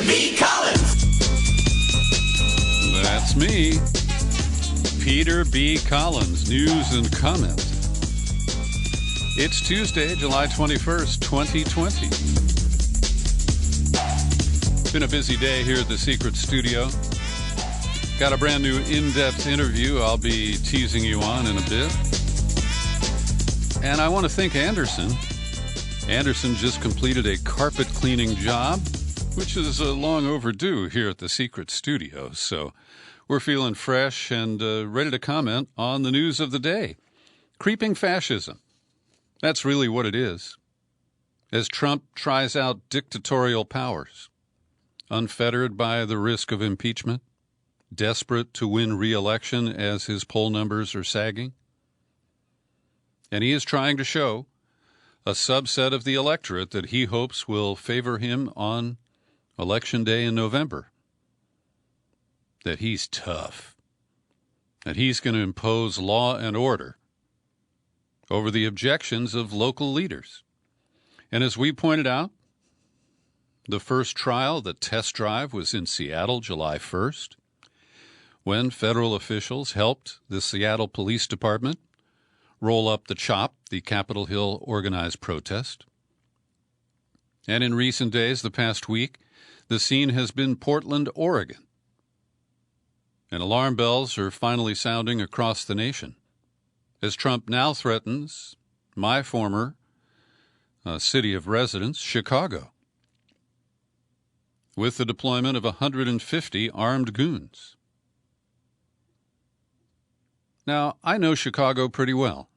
B. Collins. That's me, Peter B. Collins, news and comment. It's Tuesday, July 21st, 2020. Been a busy day here at the Secret Studio. Got a brand new in-depth interview I'll be teasing you on in a bit. And I want to thank Anderson. Anderson just completed a carpet cleaning job, which is long overdue here at the Secret Studio. So we're feeling fresh and ready to comment on the news of the day. Creeping fascism. That's really what it is. As Trump tries out dictatorial powers, unfettered by the risk of impeachment, desperate to win re-election as his poll numbers are sagging. And he is trying to show a subset of the electorate that he hopes will favor him on Election Day in November. That he's tough. That he's going to impose law and order over the objections of local leaders. And as we pointed out, the first trial, the test drive, was in Seattle, July 1st, when federal officials helped the Seattle Police Department roll up the CHOP, the Capitol Hill organized protest. And in recent days, the past week, the scene has been Portland, Oregon. And alarm bells are finally sounding across the nation as Trump now threatens my former city of residence, Chicago, with the deployment of 150 armed goons. Now, I know Chicago pretty well.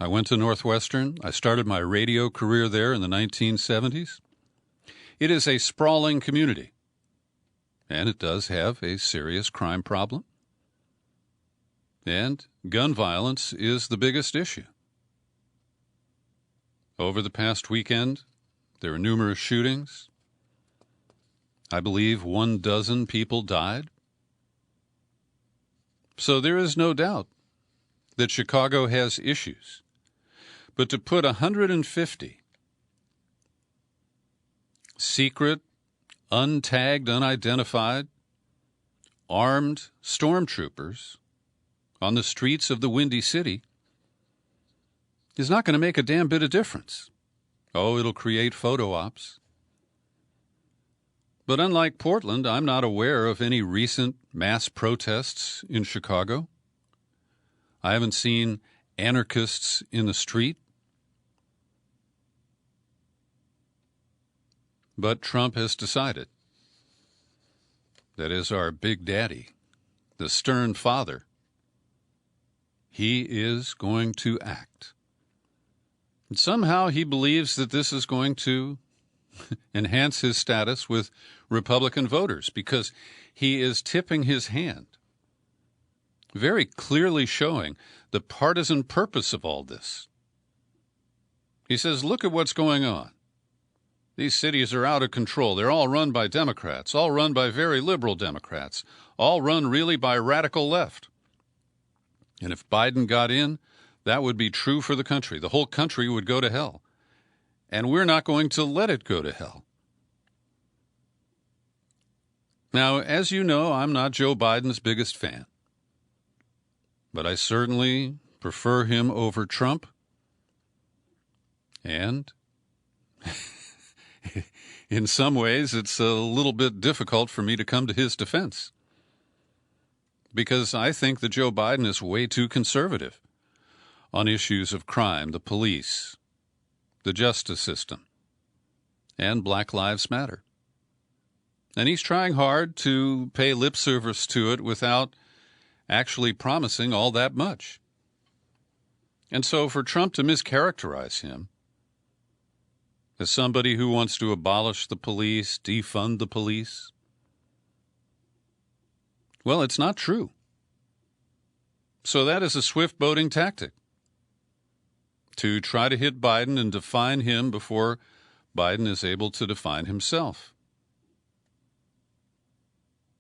I went to Northwestern. I started my radio career there in the 1970s. It is a sprawling community, and it does have a serious crime problem. And gun violence is the biggest issue. Over the past weekend, there were numerous shootings. I believe 12 people died. So there is no doubt that Chicago has issues. But to put 150 secret, untagged, unidentified, armed stormtroopers on the streets of the Windy City is not going to make a damn bit of difference. Oh, it'll create photo ops. But unlike Portland, I'm not aware of any recent mass protests in Chicago. I haven't seen anarchists in the street. But Trump has decided that as our big daddy, the stern father, he is going to act. And somehow he believes that this is going to enhance his status with Republican voters because he is tipping his hand, very clearly showing the partisan purpose of all this. He says, look at what's going on. These cities are out of control. They're all run by Democrats, all run by very liberal Democrats, all run really by radical left. And if Biden got in, that would be true for the country. The whole country would go to hell. And we're not going to let it go to hell. Now, as you know, I'm not Joe Biden's biggest fan. But I certainly prefer him over Trump. And in some ways, it's a little bit difficult for me to come to his defense. Because I think that Joe Biden is way too conservative on issues of crime, the police, the justice system, and Black Lives Matter. And he's trying hard to pay lip service to it without actually promising all that much. And so for Trump to mischaracterize him as somebody who wants to abolish the police, defund the police, well, it's not true. So that is a swift boating tactic to try to hit Biden and define him before Biden is able to define himself.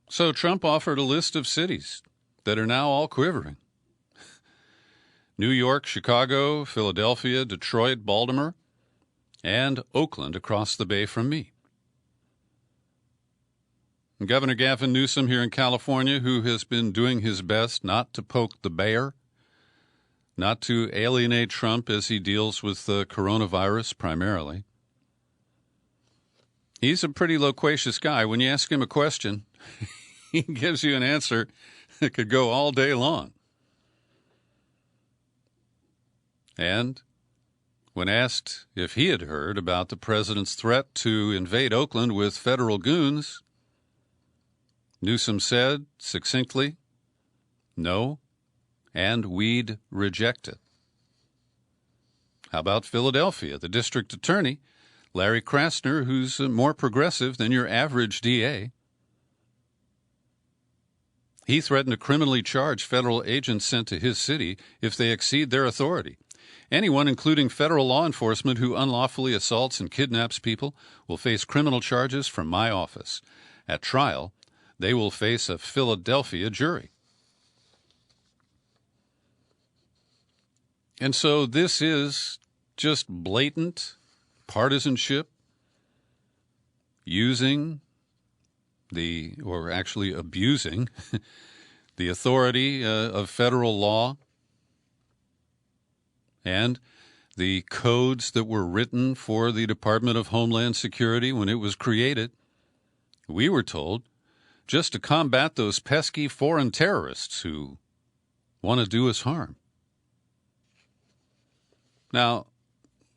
So Trump offered a list of cities that are now all quivering. New York, Chicago, Philadelphia, Detroit, Baltimore, and Oakland across the bay from me. Governor Gavin Newsom here in California, who has been doing his best not to poke the bear, not to alienate Trump as he deals with the coronavirus primarily. He's a pretty loquacious guy. When you ask him a question, he gives you an answer that could go all day long. And when asked if he had heard about the president's threat to invade Oakland with federal goons, Newsom said succinctly, "No, and we'd reject it." How about Philadelphia? The district attorney, Larry Krasner, who's more progressive than your average DA, he threatened to criminally charge federal agents sent to his city if they exceed their authority. Anyone, including federal law enforcement, who unlawfully assaults and kidnaps people will face criminal charges from my office. At trial, they will face a Philadelphia jury. And so this is just blatant partisanship, using or actually abusing the authority of federal law and the codes that were written for the Department of Homeland Security when it was created. We were told just to combat those pesky foreign terrorists who want to do us harm. Now,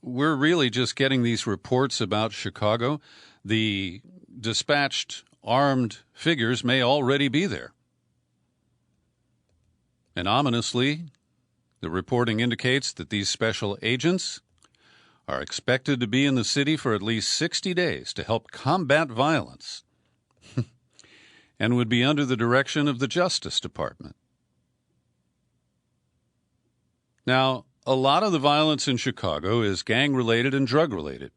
we're really just getting these reports about Chicago. The dispatched armed figures may already be there. And ominously, the reporting indicates that these special agents are expected to be in the city for at least 60 days to help combat violence and would be under the direction of the Justice Department. Now, a lot of the violence in Chicago is gang-related and drug-related.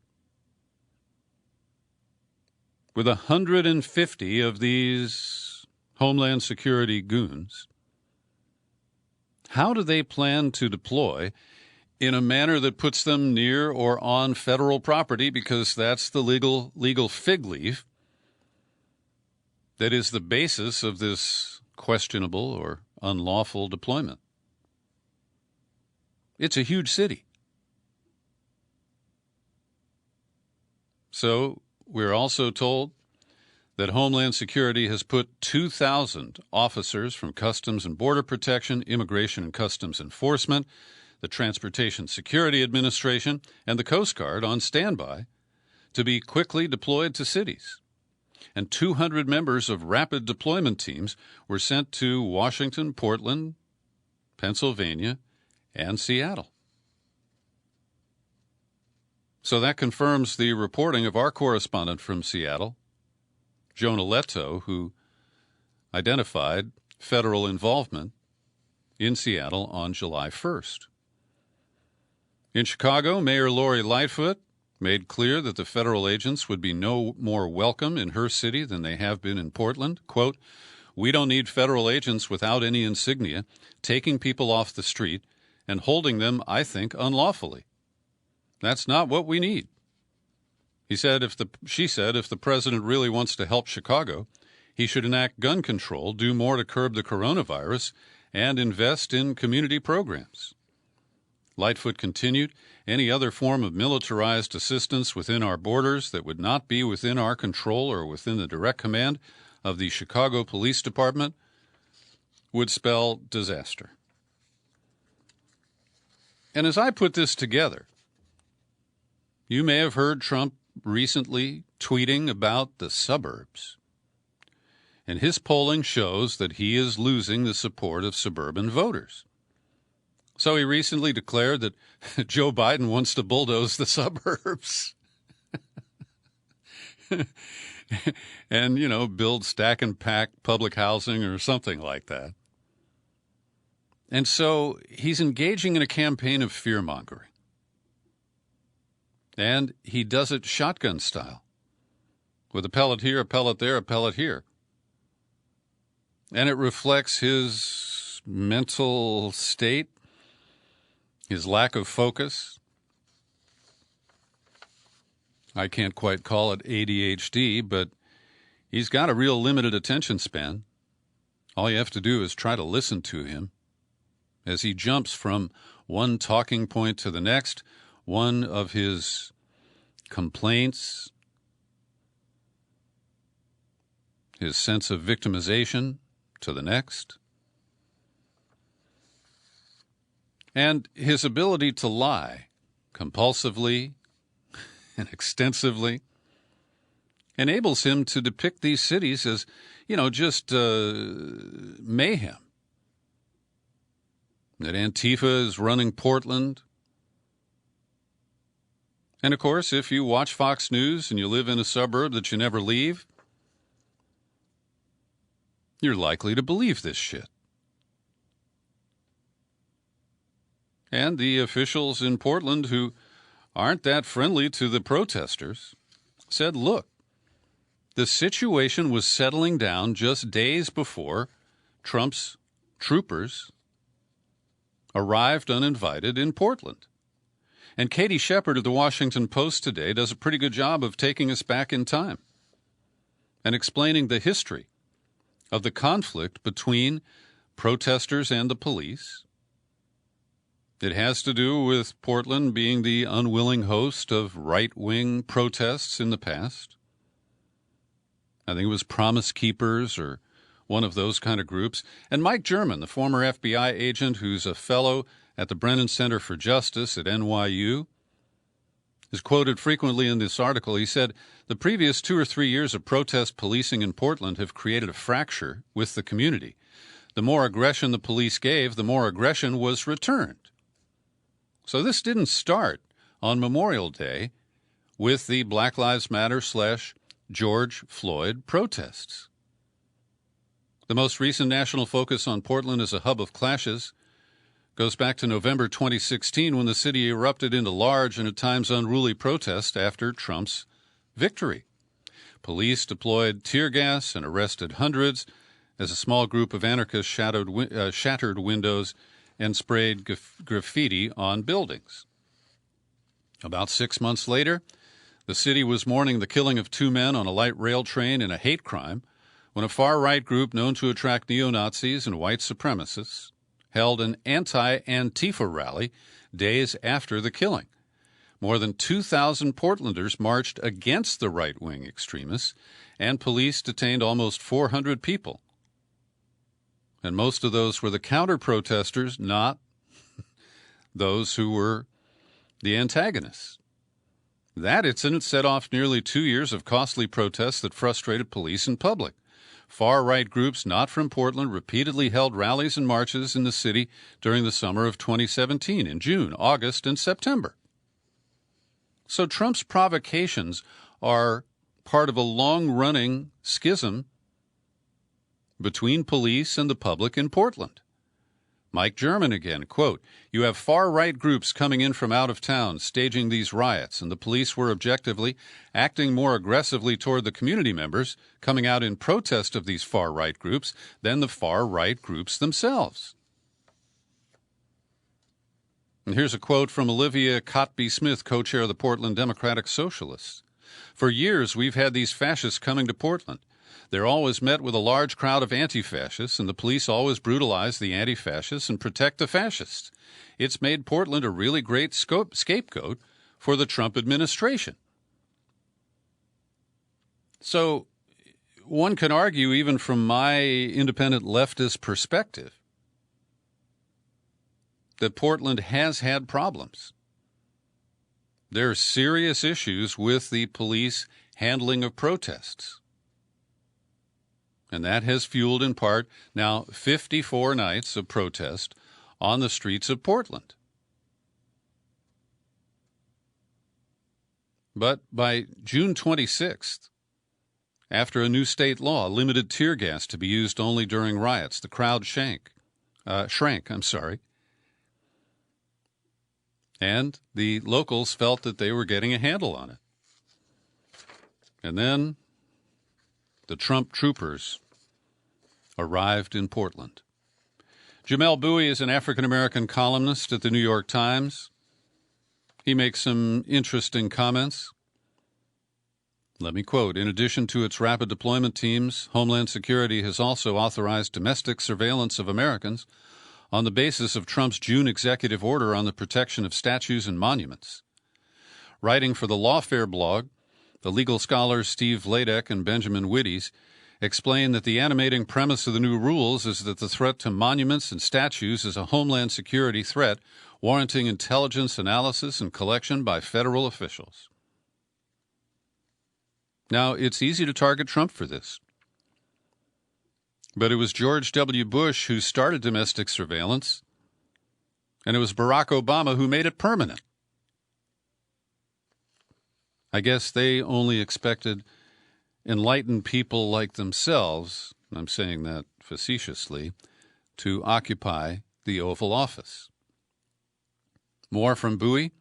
With 150 of these Homeland Security goons, how do they plan to deploy in a manner that puts them near or on federal property, because that's the legal fig leaf that is the basis of this questionable or unlawful deployment? It's a huge city. So we're also told that Homeland Security has put 2,000 officers from Customs and Border Protection, Immigration and Customs Enforcement, the Transportation Security Administration, and the Coast Guard on standby to be quickly deployed to cities. And 200 members of rapid deployment teams were sent to Washington, Portland, Pennsylvania, and Seattle. So that confirms the reporting of our correspondent from Seattle, Jonah Leto, who identified federal involvement in Seattle on July 1st. In Chicago, Mayor Lori Lightfoot made clear that the federal agents would be no more welcome in her city than they have been in Portland. Quote, "We don't need federal agents without any insignia taking people off the street and holding them, I think, unlawfully. That's not what we need." She said if the president really wants to help Chicago, he should enact gun control, do more to curb the coronavirus, and invest in community programs. Lightfoot continued, "Any other form of militarized assistance within our borders that would not be within our control or within the direct command of the Chicago Police Department would spell disaster." And as I put this together, you may have heard Trump recently tweeting about the suburbs. And his polling shows that he is losing the support of suburban voters. So he recently declared that Joe Biden wants to bulldoze the suburbs. And, build stack and pack public housing or something like that. And so he's engaging in a campaign of fear-mongering. And he does it shotgun style, with a pellet here, a pellet there, a pellet here. And it reflects his mental state, his lack of focus. I can't quite call it ADHD, but He's got a real limited attention span. All you have to do is try to listen to him as he jumps from one talking point to the next, one of his complaints, his sense of victimization to the next, and his ability to lie compulsively and extensively enables him to depict these cities as, just mayhem. That Antifa is running Portland. And, of course, if you watch Fox News and you live in a suburb that you never leave, you're likely to believe this shit. And the officials in Portland who aren't that friendly to the protesters said, look, the situation was settling down just days before Trump's troopers arrived uninvited in Portland. And Katie Shepard of the Washington Post today does a pretty good job of taking us back in time and explaining the history of the conflict between protesters and the police. It has to do with Portland being the unwilling host of right-wing protests in the past. I think it was Promise Keepers or one of those kind of groups. And Mike German, the former FBI agent who's a fellow at the Brennan Center for Justice at NYU, is quoted frequently in this article. He said, the previous 2 or 3 years of protest policing in Portland have created a fracture with the community. The more aggression the police gave, the more aggression was returned. So this didn't start on Memorial Day with the Black Lives Matter / George Floyd protests. The most recent national focus on Portland as a hub of clashes goes back to November 2016 when the city erupted into large and at times unruly protest after Trump's victory. Police deployed tear gas and arrested hundreds as a small group of anarchists shattered windows and sprayed graffiti on buildings. About 6 months later, the city was mourning the killing of 2 men on a light rail train in a hate crime when a far-right group known to attract neo-Nazis and white supremacists held an anti-Antifa rally days after the killing. More than 2,000 Portlanders marched against the right-wing extremists, and police detained almost 400 people. And most of those were the counter-protesters, not those who were the antagonists. That incident set off nearly 2 years of costly protests that frustrated police and public. Far-right groups not from Portland repeatedly held rallies and marches in the city during the summer of 2017 in June, August, and September. So Trump's provocations are part of a long-running schism between police and the public in Portland. Mike German again, quote, you have far-right groups coming in from out of town staging these riots, and the police were objectively acting more aggressively toward the community members coming out in protest of these far-right groups than the far-right groups themselves. And here's a quote from Olivia Cotby-Smith, co-chair of the Portland Democratic Socialists. For years, we've had these fascists coming to Portland. They're always met with a large crowd of anti-fascists, and the police always brutalize the anti-fascists and protect the fascists. It's made Portland a really great scapegoat for the Trump administration. So one can argue, even from my independent leftist perspective, that Portland has had problems. There are serious issues with the police handling of protests. And that has fueled, in part, now 54 nights of protest on the streets of Portland. But by June 26th, after a new state law limited tear gas to be used only during riots, the crowd shrank. And the locals felt that they were getting a handle on it. And then the Trump troopers arrived in Portland. Jamel Bouie is an African-American columnist at the New York Times. He makes some interesting comments. Let me quote, "In addition to its rapid deployment teams, Homeland Security has also authorized domestic surveillance of Americans on the basis of Trump's June executive order on the protection of statues and monuments." Writing for the Lawfare blog, the legal scholars Steve Vladek and Benjamin Wittes explain that the animating premise of the new rules is that the threat to monuments and statues is a Homeland Security threat warranting intelligence analysis and collection by federal officials. Now, it's easy to target Trump for this, but it was George W. Bush who started domestic surveillance, and it was Barack Obama who made it permanent. I guess they only expected enlightened people like themselves, and I'm saying that facetiously, to occupy the Oval Office. More from Bowie.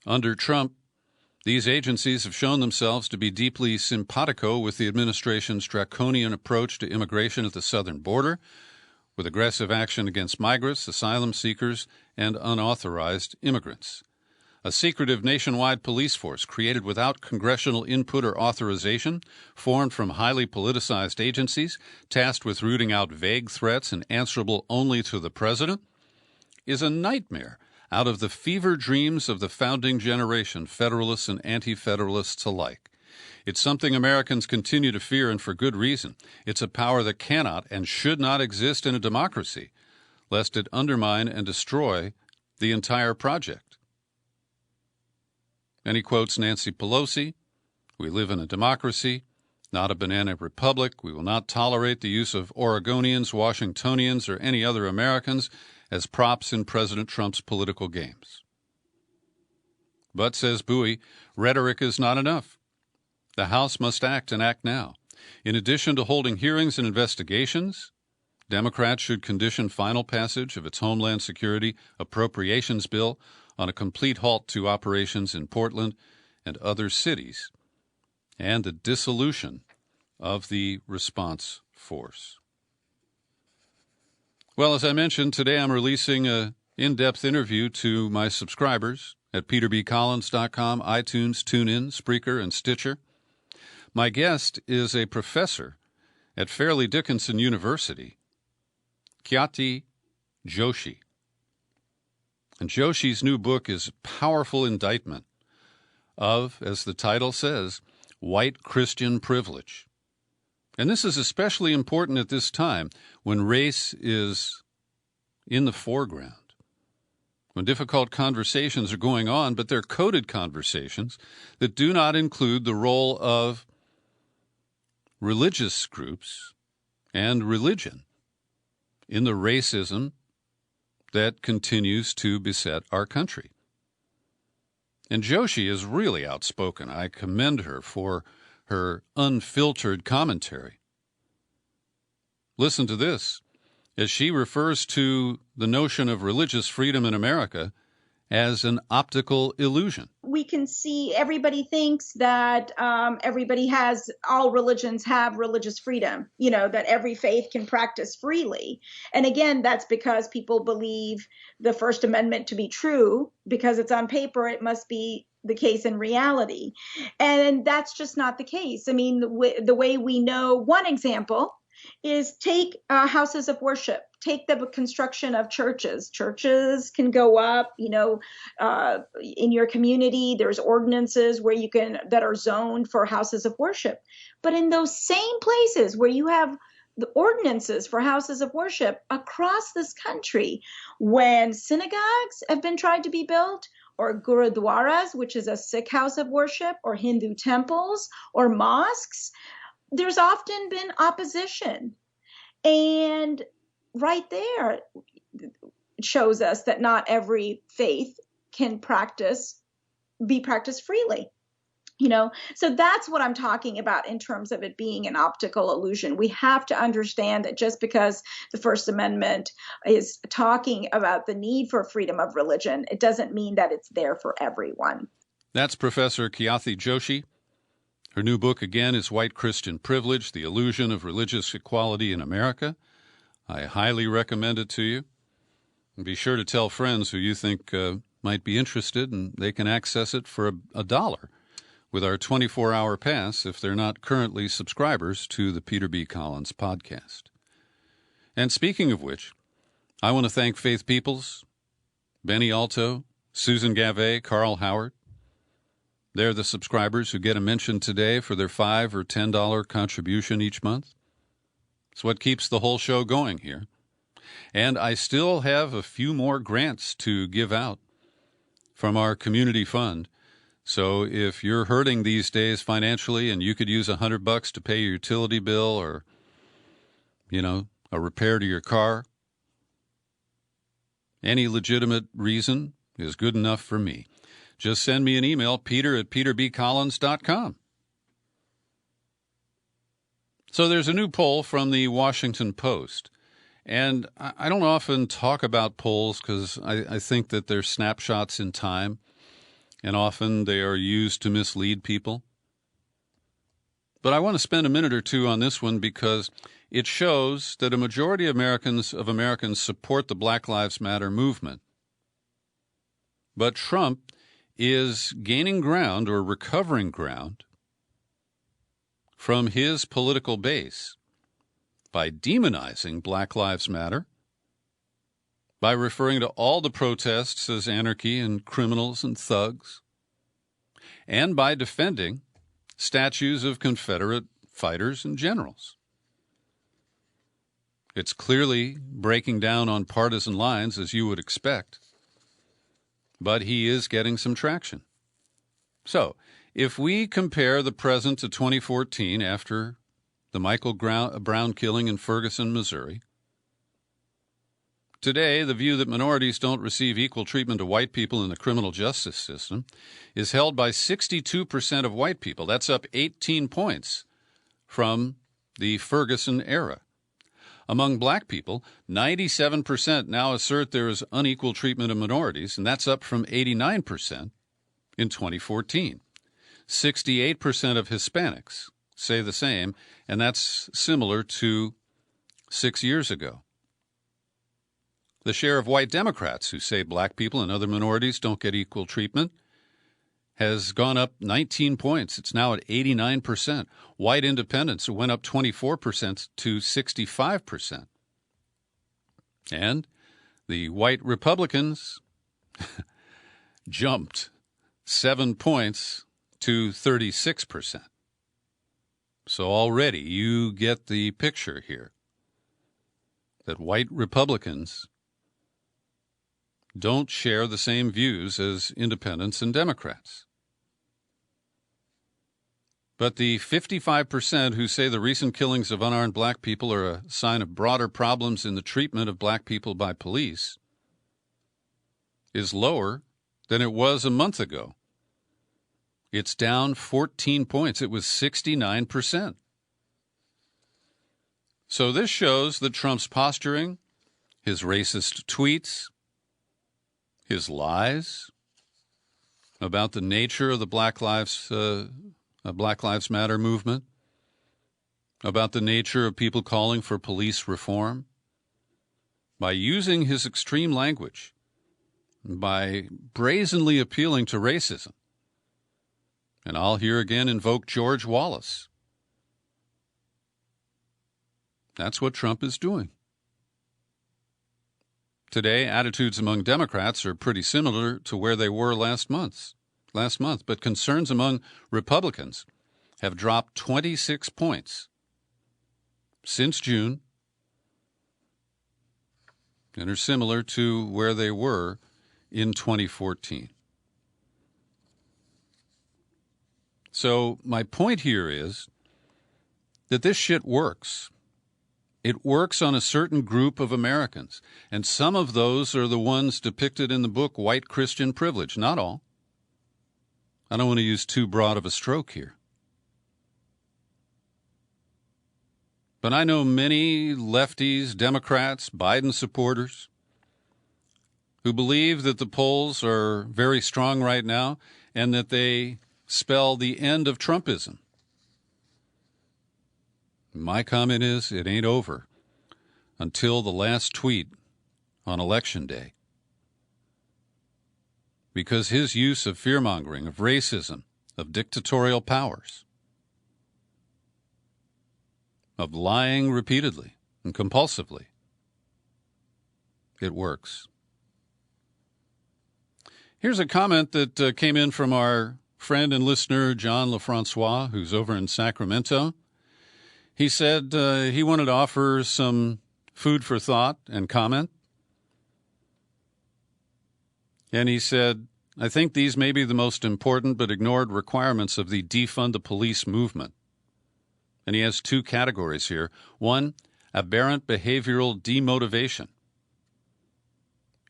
Under Trump, these agencies have shown themselves to be deeply simpatico with the administration's draconian approach to immigration at the southern border, with aggressive action against migrants, asylum seekers, and unauthorized immigrants. A secretive nationwide police force created without congressional input or authorization, formed from highly politicized agencies, tasked with rooting out vague threats and answerable only to the president, is a nightmare out of the fever dreams of the founding generation, Federalists and Anti-Federalists alike. It's something Americans continue to fear, and for good reason. It's a power that cannot and should not exist in a democracy, lest it undermine and destroy the entire project. And he quotes Nancy Pelosi, "We live in a democracy, not a banana republic. We will not tolerate the use of Oregonians, Washingtonians, or any other Americans as props in President Trump's political games." But, says Bowie, rhetoric is not enough. The House must act and act now. In addition to holding hearings and investigations, Democrats should condition final passage of its Homeland Security Appropriations Bill on a complete halt to operations in Portland and other cities, and the dissolution of the response force. Well, as I mentioned, today I'm releasing an in-depth interview to my subscribers at peterbcollins.com, iTunes, TuneIn, Spreaker, and Stitcher. My guest is a professor at Fairleigh Dickinson University, Khyati Joshi. And Joshi's new book is a powerful indictment of, as the title says, white Christian privilege. And this is especially important at this time when race is in the foreground, when difficult conversations are going on, but they're coded conversations that do not include the role of religious groups and religion in the racism that continues to beset our country. And Joshi is really outspoken. I commend her for her unfiltered commentary. Listen to this, as she refers to the notion of religious freedom in America as an optical illusion. We can see everybody thinks that all religions have religious freedom, that every faith can practice freely. And again, that's because people believe the First Amendment to be true. Because it's on paper, it must be the case in reality. And that's just not the case. I mean, the way we know, one example is take houses of worship. Take the construction of churches. Churches can go up, in your community. There's ordinances that are zoned for houses of worship. But in those same places where you have the ordinances for houses of worship across this country, when synagogues have been tried to be built, or gurudwaras, which is a Sikh house of worship, or Hindu temples, or mosques, there's often been opposition. And right there it shows us that not every faith can be practiced freely. So that's what I'm talking about in terms of it being an optical illusion. We have to understand that just because the First Amendment is talking about the need for freedom of religion, it doesn't mean that it's there for everyone. That's Professor Khyati Joshi. Her new book, again, is White Christian Privilege, The Illusion of Religious Equality in America. I highly recommend it to you. And be sure to tell friends who you think might be interested, and they can access it for a dollar with our 24-hour pass if they're not currently subscribers to the Peter B. Collins podcast. And speaking of which, I want to thank Faith Peoples, Benny Alto, Susan Gavet, Carl Howard. They're the subscribers who get a mention today for their $5 or $10 contribution each month. It's what keeps the whole show going here. And I still have a few more grants to give out from our community fund. So if you're hurting these days financially and you could use $100 to pay your utility bill or, a repair to your car, any legitimate reason is good enough for me. Just send me an email, peter@peterbcollins.com. So there's a new poll from the Washington Post. And I don't often talk about polls because I think that they're snapshots in time, and often they are used to mislead people. But I want to spend a minute or two on this one because it shows that a majority of Americans support the Black Lives Matter movement. But Trump is gaining ground or recovering ground from his political base by demonizing Black Lives Matter, by referring to all the protests as anarchy and criminals and thugs, and by defending statues of Confederate fighters and generals. It's clearly breaking down on partisan lines, as you would expect, but he is getting some traction. So, if we compare the present to 2014 after the Michael Brown killing in Ferguson, Missouri, today, the view that minorities don't receive equal treatment to white people in the criminal justice system is held by 62% of white people. That's up 18 points from the Ferguson era. Among black people, 97% now assert there is unequal treatment of minorities, and that's up from 89% in 2014. 68% of Hispanics say the same, and that's similar to 6 years ago. The share of white Democrats who say black people and other minorities don't get equal treatment has gone up 19 points. It's now at 89%. White independents went up 24% to 65%. And the white Republicans jumped 7 points to 36%. So already you get the picture here that white Republicans don't share the same views as independents and Democrats. But the 55% who say the recent killings of unarmed black people are a sign of broader problems in the treatment of black people by police is lower than it was a month ago. It's down 14 points. It was 69%. So this shows that Trump's posturing, his racist tweets, his lies about the nature of the Black Lives Matter movement, about the nature of people calling for police reform, by using his extreme language, by brazenly appealing to racism. And I'll here again invoke George Wallace. That's what Trump is doing. Today, attitudes among Democrats are pretty similar to where they were last month, but concerns among Republicans have dropped 26 points since June and are similar to where they were in 2014. So my point here is that this shit works. It works on a certain group of Americans, and some of those are the ones depicted in the book White Christian Privilege. Not all. I don't want to use too broad of a stroke here. But I know many lefties, Democrats, Biden supporters who believe that the polls are very strong right now and that they spell the end of Trumpism. My comment is it ain't over until the last tweet on Election Day. because his use of fear-mongering, of racism, of dictatorial powers, of lying repeatedly and compulsively, it works. Here's a comment that came in from our friend and listener, John LaFrancois, who's over in Sacramento. He said he wanted to offer some food for thought and comment. And he said, I think these may be the most important but ignored requirements of the defund the police movement. And he has two categories here. One, aberrant behavioral demotivation.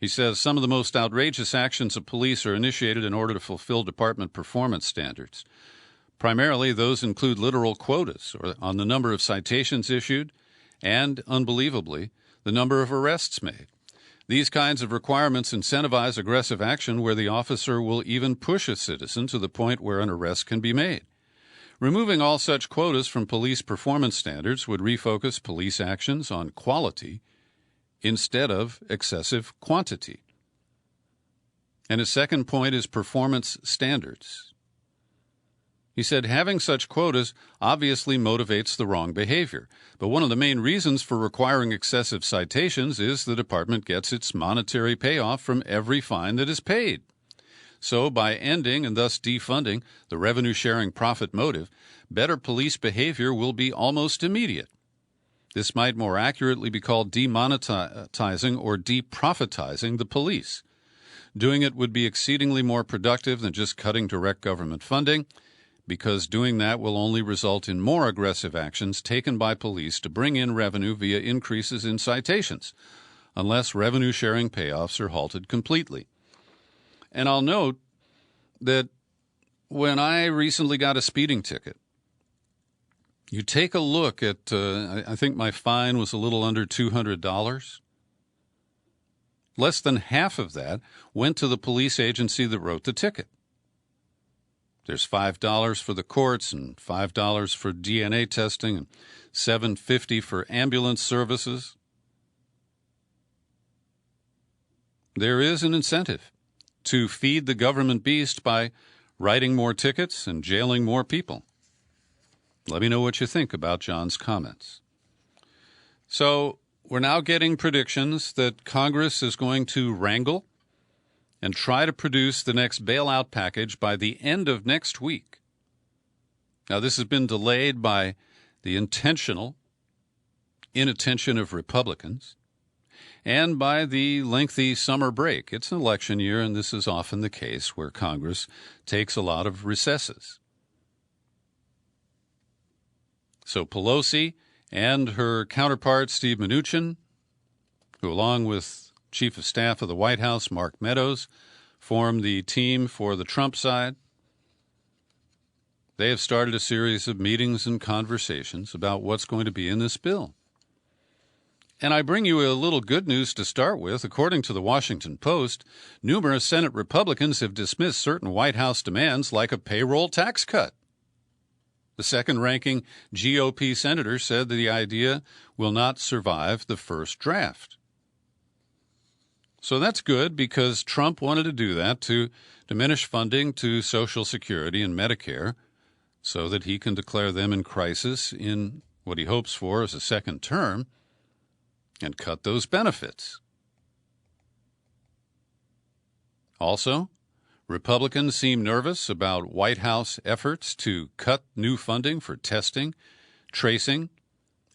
He says some of the most outrageous actions of police are initiated in order to fulfill department performance standards. Primarily, those include literal quotas on the number of citations issued and, unbelievably, the number of arrests made. These kinds of requirements incentivize aggressive action where the officer will even push a citizen to the point where an arrest can be made. Removing all such quotas from police performance standards would refocus police actions on quality instead of excessive quantity. And his second point is performance standards. He said having such quotas obviously motivates the wrong behavior, but one of the main reasons for requiring excessive citations is the department gets its monetary payoff from every fine that is paid. So by ending and thus defunding the revenue-sharing profit motive, better police behavior will be almost immediate. This might more accurately be called demonetizing or deprofitizing the police. Doing it would be exceedingly more productive than just cutting direct government funding, because doing that will only result in more aggressive actions taken by police to bring in revenue via increases in citations, unless revenue-sharing payoffs are halted completely. And I'll note that when I recently got a speeding ticket, you take a look at, I think my fine was a little under $200. Less than half of that went to the police agency that wrote the ticket. There's $5 for the courts and $5 for DNA testing and $7.50 for ambulance services. There is an incentive to feed the government beast by writing more tickets and jailing more people. Let me know what you think about John's comments. So we're now getting predictions that Congress is going to wrangle and try to produce the next bailout package by the end of next week. Now, this has been delayed by the intentional inattention of Republicans and by the lengthy summer break. It's an election year, and this is often the case where Congress takes a lot of recesses. So Pelosi and her counterpart, Steve Mnuchin, who along with Chief of Staff of the White House, Mark Meadows, formed the team for the Trump side. They have started a series of meetings and conversations about what's going to be in this bill. And I bring you a little good news to start with. According to the Washington Post, numerous Senate Republicans have dismissed certain White House demands like a payroll tax cut. The second-ranking GOP senator said that the idea will not survive the first draft. So that's good because Trump wanted to do that to diminish funding to Social Security and Medicare so that he can declare them in crisis in what he hopes for as a second term and cut those benefits. Also, Republicans seem nervous about White House efforts to cut new funding for testing, tracing,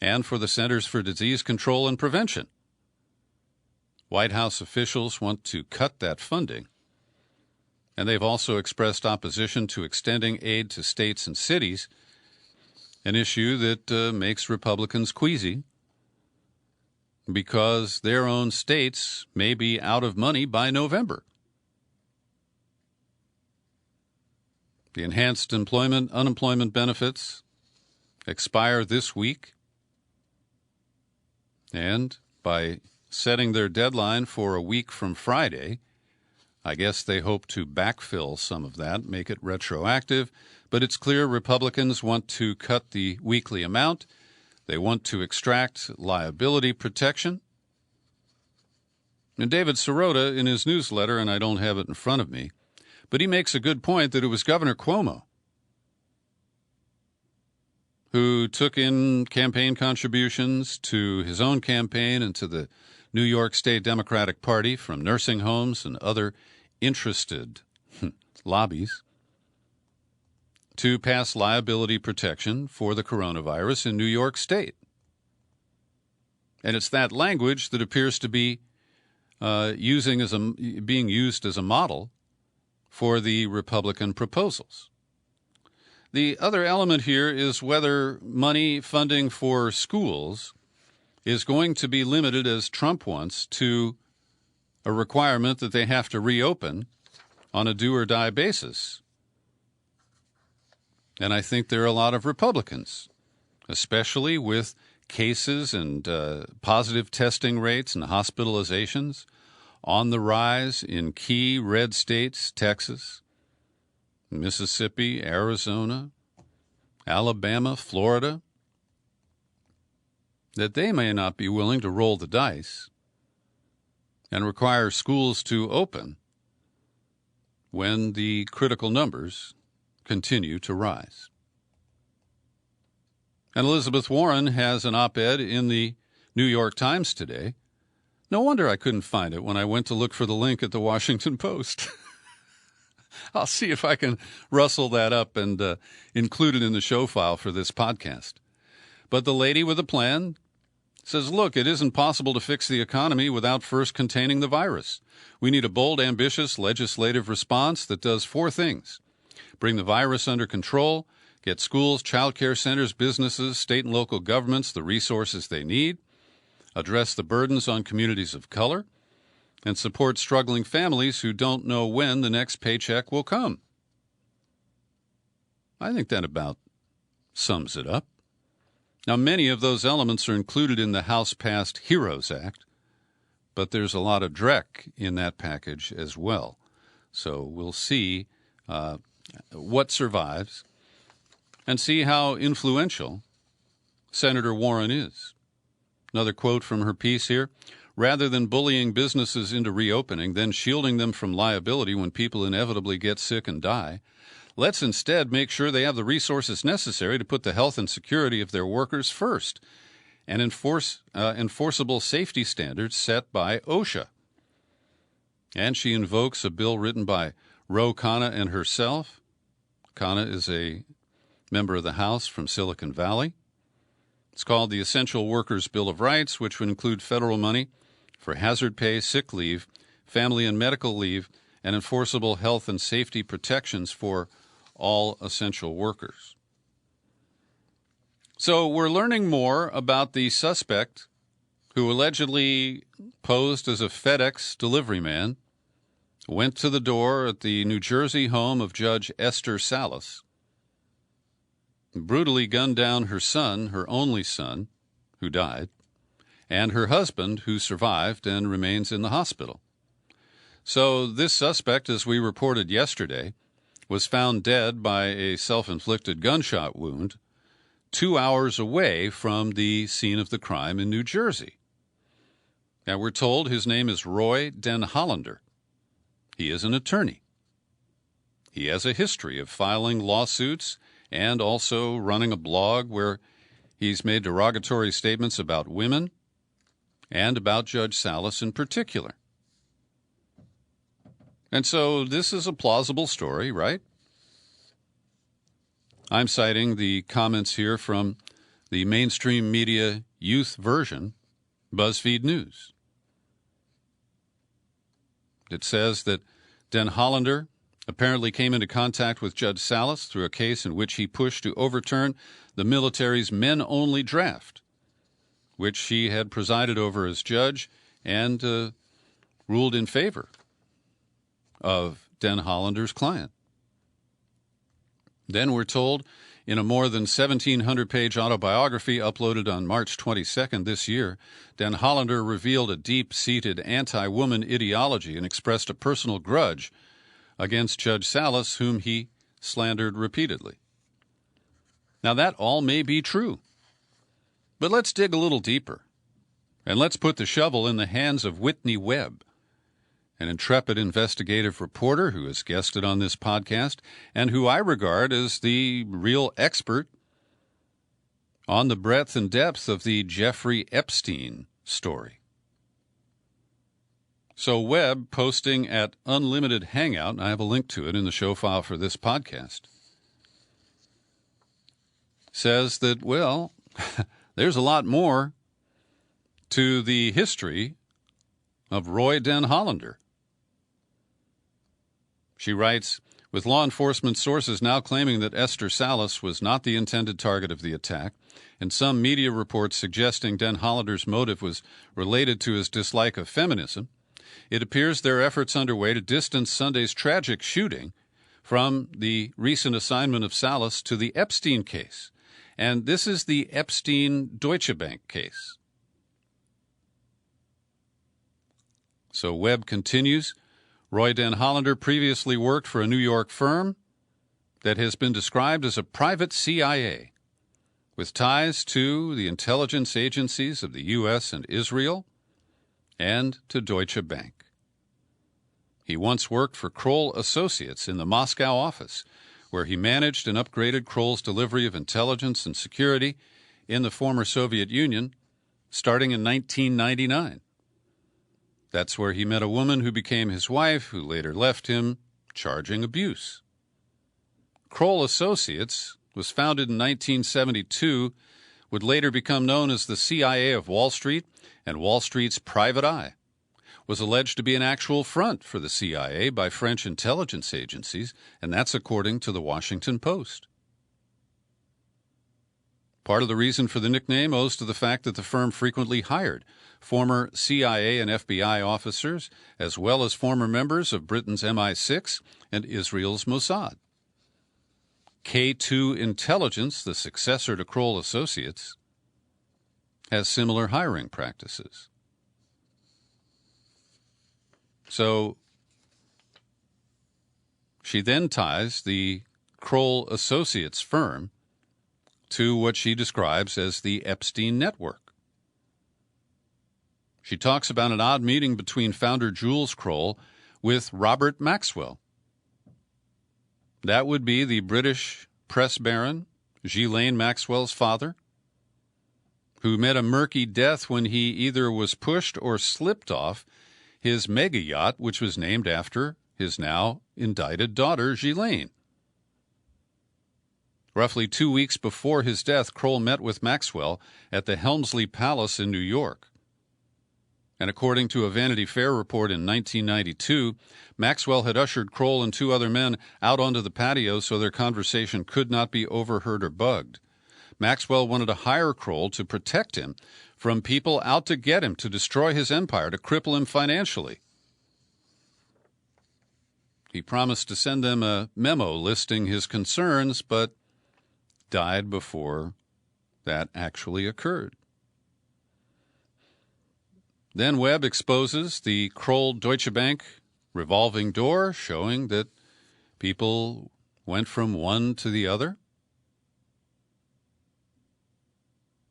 and for the Centers for Disease Control and Prevention. White House officials want to cut that funding, and they've also expressed opposition to extending aid to states and cities, an issue that makes Republicans queasy because their own states may be out of money by November. The enhanced unemployment benefits expire this week, and by setting their deadline for a week from Friday, I guess they hope to backfill some of that, make it retroactive, but it's clear Republicans want to cut the weekly amount. They want to extract liability protection. And David Sirota, in his newsletter, and I don't have it in front of me, But he makes a good point that it was Governor Cuomo who took in campaign contributions to his own campaign and to the New York State Democratic Party from nursing homes and other interested lobbies to pass liability protection for the coronavirus in New York State. And it's that language that appears to be being used as a model for the Republican proposals. The other element here is whether money funding for schools is going to be limited, as Trump wants, to a requirement that they have to reopen on a do-or-die basis. And I think there are a lot of Republicans, especially with cases and positive testing rates and hospitalizations on the rise in key red states, Texas, Mississippi, Arizona, Alabama, Florida, that they may not be willing to roll the dice and require schools to open when the critical numbers continue to rise. And Elizabeth Warren has an op-ed in the New York Times today. No wonder I couldn't find it when I went to look for the link at the Washington Post. I'll see if I can rustle that up and include it in the show file for this podcast. But the lady with a plan says, look, it isn't possible to fix the economy without first containing the virus. We need a bold, ambitious legislative response that does 4 things. Bring the virus under control, get schools, child care centers, businesses, state and local governments the resources they need, address the burdens on communities of color, and support struggling families who don't know when the next paycheck will come. I think that about sums it up. Now, many of those elements are included in the House-passed HEROES Act, but there's a lot of dreck in that package as well. So we'll see what survives and see how influential Senator Warren is. Another quote from her piece here. Rather than bullying businesses into reopening, then shielding them from liability when people inevitably get sick and die, let's instead make sure they have the resources necessary to put the health and security of their workers first and enforce enforceable safety standards set by OSHA. And she invokes a bill written by Ro Khanna and herself. Khanna is a member of the House from Silicon Valley. It's called the Essential Workers Bill of Rights, which would include federal money for hazard pay, sick leave, family and medical leave, and enforceable health and safety protections for all essential workers. So we're learning more about the suspect who allegedly posed as a FedEx delivery man, went to the door at the New Jersey home of Judge Esther Salas, brutally gunned down her son, her only son, who died, and her husband, who survived and remains in the hospital. So this suspect, as we reported yesterday, was found dead by a self-inflicted gunshot wound 2 hours away from the scene of the crime in New Jersey. Now, we're told his name is Roy Den Hollander. He is an attorney. He has a history of filing lawsuits and also running a blog where he's made derogatory statements about women and about Judge Salas in particular. And so this is a plausible story, right? I'm citing the comments here from the mainstream media youth version, BuzzFeed News. It says that Den Hollander apparently came into contact with Judge Salas through a case in which he pushed to overturn the military's men-only draft, which she had presided over as judge and ruled in favor of Den Hollander's client. Then we're told in a more than 1,700-page autobiography uploaded on March 22nd this year, Den Hollander revealed a deep-seated anti-woman ideology and expressed a personal grudge against Judge Salas, whom he slandered repeatedly. Now, that all may be true. But let's dig a little deeper, and let's put the shovel in the hands of Whitney Webb an intrepid investigative reporter who has guested on this podcast and who I regard as the real expert on the breadth and depth of the Jeffrey Epstein story. So Webb, posting at Unlimited Hangout, and I have a link to it in the show file for this podcast, says that, well, there's a lot more to the history of Roy Den Hollander. She writes, with law enforcement sources now claiming that Esther Salas was not the intended target of the attack, and some media reports suggesting Den Hollander's motive was related to his dislike of feminism, it appears there are efforts underway to distance Sunday's tragic shooting from the recent assignment of Salas to the Epstein case. And this is the Epstein-Deutsche Bank case. So Webb continues, Roy Den Hollander previously worked for a New York firm that has been described as a private CIA with ties to the intelligence agencies of the U.S. and Israel and to Deutsche Bank. He once worked for Kroll Associates in the Moscow office, where he managed and upgraded Kroll's delivery of intelligence and security in the former Soviet Union starting in 1999. That's where he met a woman who became his wife, who later left him, charging abuse. Kroll Associates was founded in 1972, would later become known as the CIA of Wall Street and Wall Street's private eye, was alleged to be an actual front for the CIA by French intelligence agencies, and that's according to the Washington Post. Part of the reason for the nickname owes to the fact that the firm frequently hired former CIA and FBI officers, as well as former members of Britain's MI6 and Israel's Mossad. K2 Intelligence, the successor to Kroll Associates, has similar hiring practices. So she then ties the Kroll Associates firm to what she describes as the Epstein network. She talks about an odd meeting between founder Jules Kroll with Robert Maxwell. That would be the British press baron, Ghislaine Maxwell's father, who met a murky death when he either was pushed or slipped off his mega yacht, which was named after his now indicted daughter, Ghislaine. Roughly 2 weeks before his death, Kroll met with Maxwell at the Helmsley Palace in New York. And according to a Vanity Fair report in 1992, Maxwell had ushered Kroll and two other men out onto the patio so their conversation could not be overheard or bugged. Maxwell wanted to hire Kroll to protect him from people out to get him, to destroy his empire, to cripple him financially. He promised to send them a memo listing his concerns, but died before that actually occurred. Then Webb exposes the Kroll Deutsche Bank revolving door, showing that people went from one to the other.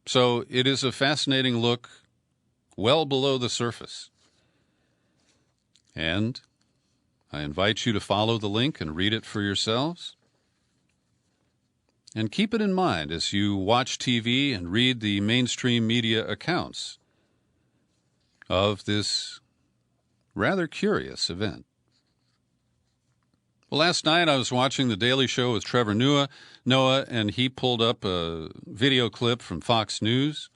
So it is a fascinating look well below the surface. And I invite you to follow the link and read it for yourselves. And keep it in mind as you watch TV and read the mainstream media accounts of this rather curious event. Well, last night I was watching The Daily Show with Trevor Noah, and he pulled up a video clip from Fox News.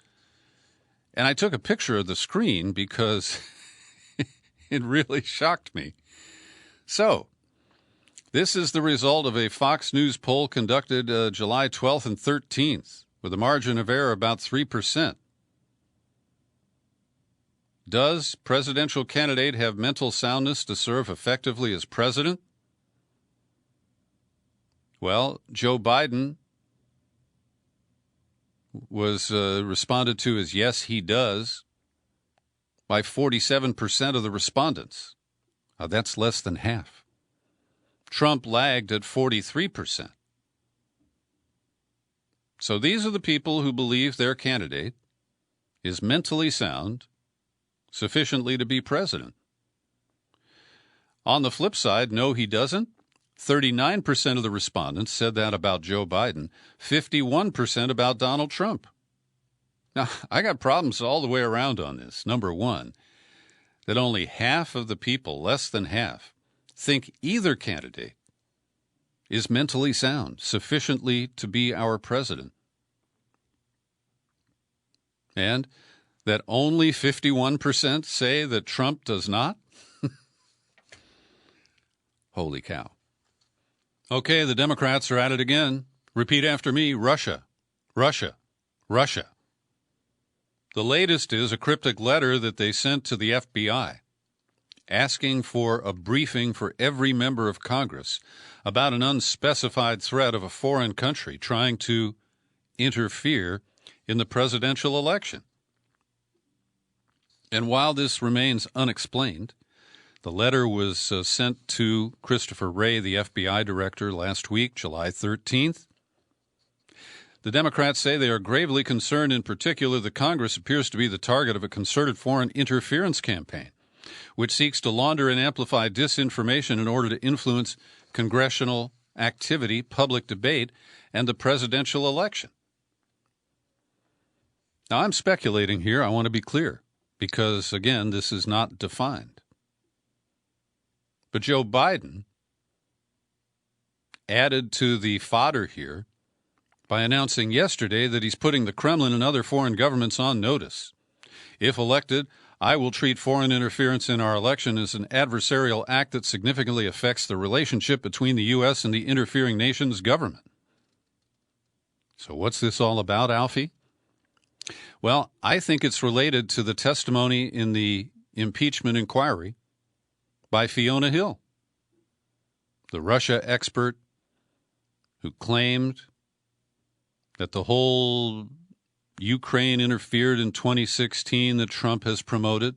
And I took a picture of the screen because it really shocked me. So, this is the result of a Fox News poll conducted July 12th and 13th, with a margin of error about 3%. Does presidential candidate have mental soundness to serve effectively as president? Well, Joe Biden was responded to as yes, he does, by 47% of the respondents. That's less than half. Trump lagged at 43%. So these are the people who believe their candidate is mentally sound sufficiently to be president. On the flip side, no, he doesn't. 39% of the respondents said that about Joe Biden, 51% about Donald Trump. Now, I got problems all the way around on this. Number one, that only half of the people, less than half, think either candidate is mentally sound, sufficiently to be our president. And that only 51% say that Trump does not? Holy cow. Okay, the Democrats are at it again. Repeat after me, Russia, Russia, Russia. The latest is a cryptic letter that they sent to the FBI asking for a briefing for every member of Congress about an unspecified threat of a foreign country trying to interfere in the presidential election. And while this remains unexplained, the letter was sent to Christopher Wray, the FBI director, last week, July 13th. The Democrats say they are gravely concerned, in particular, that Congress appears to be the target of a concerted foreign interference campaign, which seeks to launder and amplify disinformation in order to influence congressional activity, public debate, and the presidential election. Now, I'm speculating here. I want to be clear because, again, this is not defined. But Joe Biden added to the fodder here by announcing yesterday that he's putting the Kremlin and other foreign governments on notice. If elected, I will treat foreign interference in our election as an adversarial act that significantly affects the relationship between the U.S. and the interfering nation's government. So what's this all about, Alfie? Well, I think it's related to the testimony in the impeachment inquiry by Fiona Hill, the Russia expert who claimed that the whole Ukraine interfered in 2016 that Trump has promoted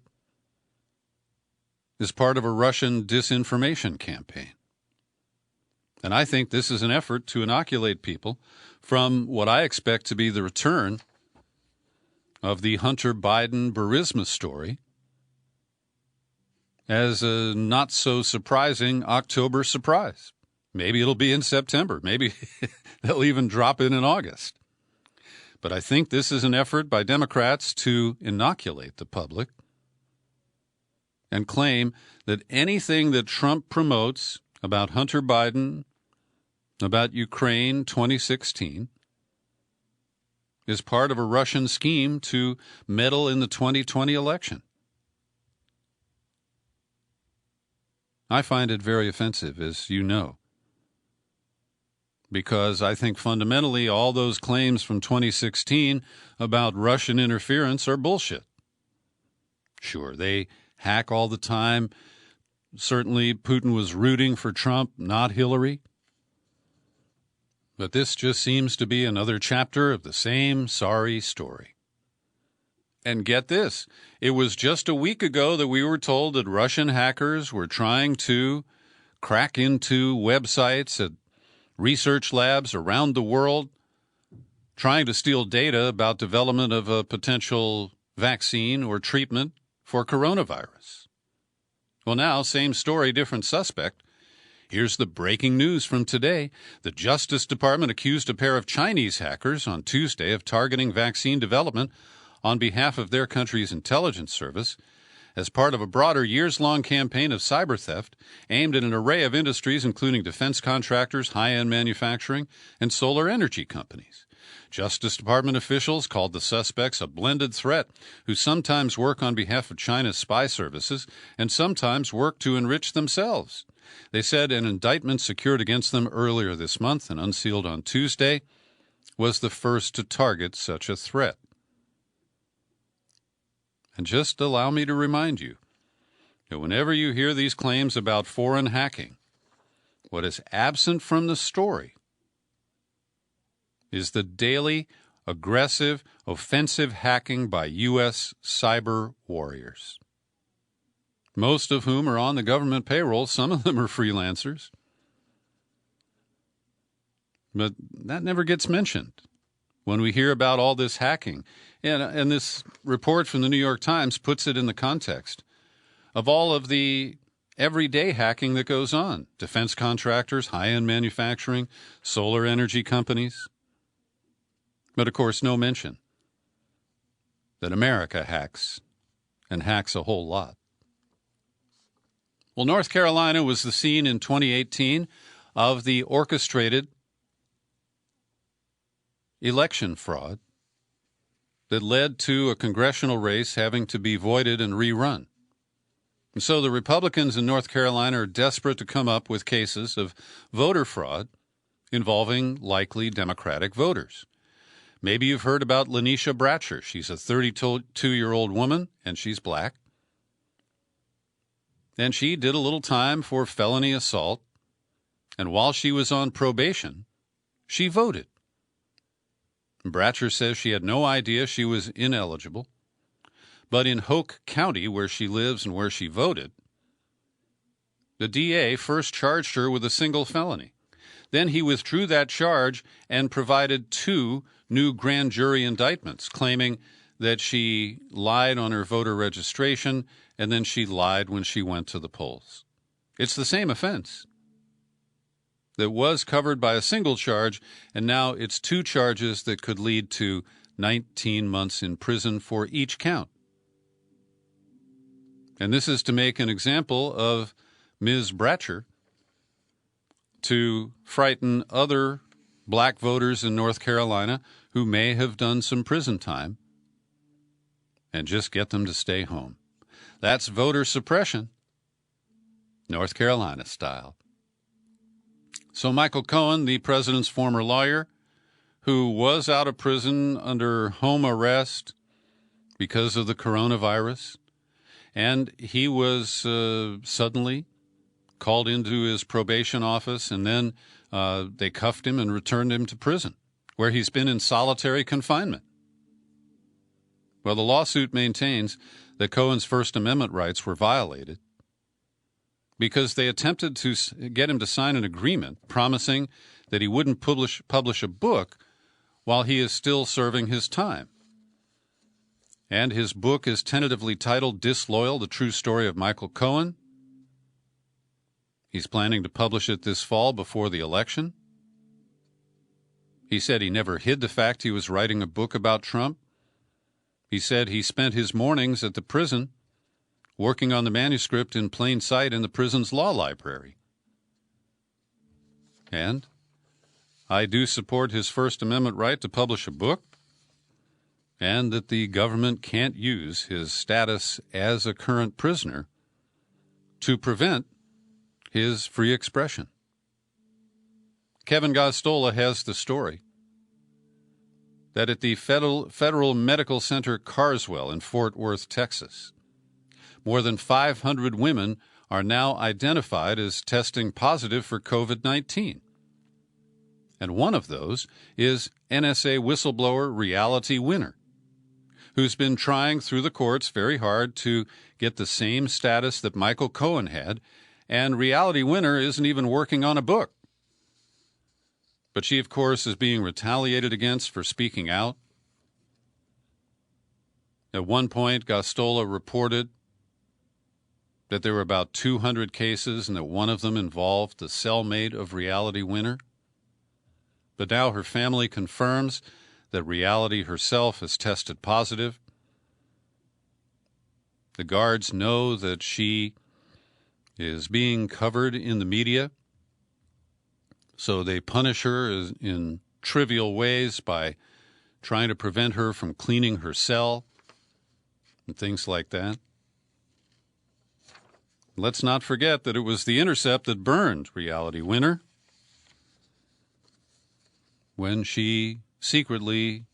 is part of a Russian disinformation campaign. And I think this is an effort to inoculate people from what I expect to be the return of the Hunter Biden Burisma story as a not-so-surprising October surprise. Maybe it'll be in September. Maybe they'll even drop in August. But I think this is an effort by Democrats to inoculate the public and claim that anything that Trump promotes about Hunter Biden, about Ukraine 2016, is part of a Russian scheme to meddle in the 2020 election. I find it very offensive, as you know, because I think fundamentally all those claims from 2016 about Russian interference are bullshit. Sure, they hack all the time. Certainly, Putin was rooting for Trump, not Hillary. But this just seems to be another chapter of the same sorry story. And get this, it was just a week ago that we were told that Russian hackers were trying to crack into websites at research labs around the world, trying to steal data about development of a potential vaccine or treatment for coronavirus. Well, now, same story, different suspect. Here's the breaking news from today. The Justice Department accused a pair of Chinese hackers on Tuesday of targeting vaccine development on behalf of their country's intelligence service as part of a broader years-long campaign of cyber theft aimed at an array of industries, including defense contractors, high-end manufacturing, and solar energy companies. Justice Department officials called the suspects a blended threat who sometimes work on behalf of China's spy services and sometimes work to enrich themselves. They said an indictment secured against them earlier this month and unsealed on Tuesday was the first to target such a threat. And just allow me to remind you that whenever you hear these claims about foreign hacking, what is absent from the story is the daily, aggressive, offensive hacking by U.S. cyber warriors, most of whom are on the government payroll. Some of them are freelancers. But that never gets mentioned when we hear about all this hacking. And this report from the New York Times puts it in the context of all of the everyday hacking that goes on. Defense contractors, high-end manufacturing, solar energy companies. But, of course, no mention that America hacks, and hacks a whole lot. Well, North Carolina was the scene in 2018 of the orchestrated election fraud that led to a congressional race having to be voided and rerun. And so the Republicans in North Carolina are desperate to come up with cases of voter fraud involving likely Democratic voters. Maybe you've heard about Lanisha Bratcher. She's a 32-year-old woman, and she's black. And she did a little time for felony assault, and while she was on probation, she voted. Bratcher says she had no idea she was ineligible. But in Hoke County, where she lives and where she voted, the DA first charged her with a single felony. Then he withdrew that charge and provided 2 new grand jury indictments, claiming that she lied on her voter registration and then she lied when she went to the polls. It's the same offense that was covered by a single charge, and now it's 2 charges that could lead to 19 months in prison for each count. And this is to make an example of Ms. Bratcher to frighten other black voters in North Carolina who may have done some prison time and just get them to stay home. That's voter suppression, North Carolina style. So Michael Cohen, the president's former lawyer, who was out of prison under home arrest because of the coronavirus, and he was suddenly called into his probation office, and then they cuffed him and returned him to prison, where he's been in solitary confinement. Well, the lawsuit maintains that Cohen's First Amendment rights were violated because they attempted to get him to sign an agreement promising that he wouldn't publish a book while he is still serving his time. And his book is tentatively titled Disloyal, The True Story of Michael Cohen. He's planning to publish it this fall before the election. He said he never hid the fact he was writing a book about Trump. He said he spent his mornings at the prison working on the manuscript in plain sight in the prison's law library. And I do support his First Amendment right to publish a book, and that the government can't use his status as a current prisoner to prevent his free expression. Kevin Gostola has the story that at the Federal Medical Center Carswell in Fort Worth, Texas, more than 500 women are now identified as testing positive for COVID-19. And one of those is NSA whistleblower Reality Winner, who's been trying through the courts very hard to get the same status that Michael Cohen had, and Reality Winner isn't even working on a book. But she, of course, is being retaliated against for speaking out. At one point, Gostola reported that there were about 200 cases and that one of them involved the cellmate of Reality Winner. But now her family confirms that Reality herself has tested positive. The guards know that she is being covered in the media, so they punish her in trivial ways by trying to prevent her from cleaning her cell and things like that. Let's not forget that it was The Intercept that burned Reality Winner when she secretly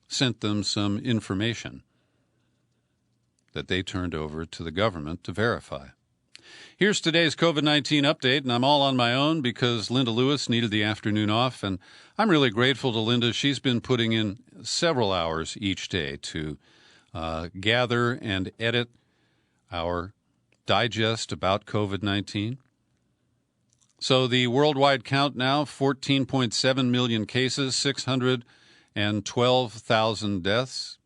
sent them some information that they turned over to the government to verify. Here's today's COVID-19 update, and I'm all on my own because Linda Lewis needed the afternoon off, and I'm really grateful to Linda. She's been putting in several hours each day to gather and edit our digest about COVID-19. So the worldwide count now, 14.7 million cases, 612,000 deaths.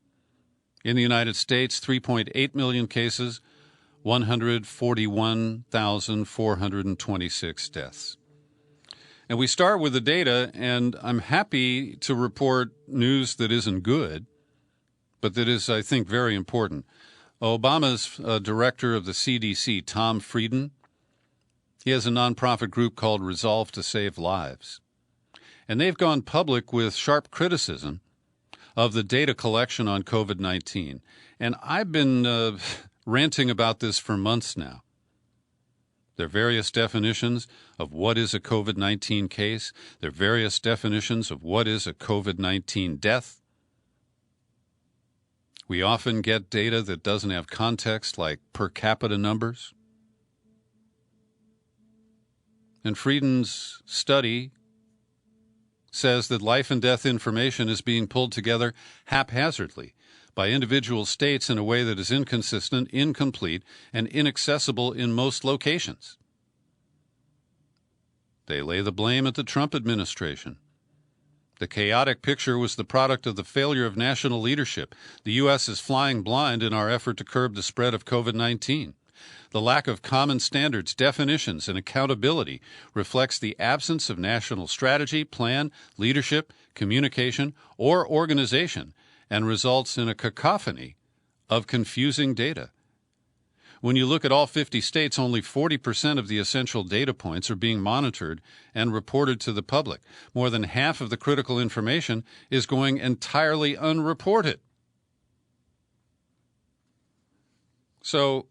In the United States, 3.8 million cases, 141,426 deaths. And we start with the data, and I'm happy to report news that isn't good, but that is, I think, very important. Obama's director of the CDC, Tom Frieden, he has a nonprofit group called Resolve to Save Lives. And they've gone public with sharp criticism of the data collection on COVID-19. And I've been ranting about this for months now. There are various definitions of what is a COVID-19 case. There are various definitions of what is a COVID-19 death. We often get data that doesn't have context, like per capita numbers. And Frieden's study says that life and death information is being pulled together haphazardly by individual states in a way that is inconsistent, incomplete, and inaccessible in most locations. They lay the blame at the Trump administration. The chaotic picture was the product of the failure of national leadership. The U.S. is flying blind in our effort to curb the spread of COVID-19. The lack of common standards, definitions, and accountability reflects the absence of national strategy, plan, leadership, communication, or organization, and results in a cacophony of confusing data. When you look at all 50 states, only 40% of the essential data points are being monitored and reported to the public. More than half of the critical information is going entirely unreported. So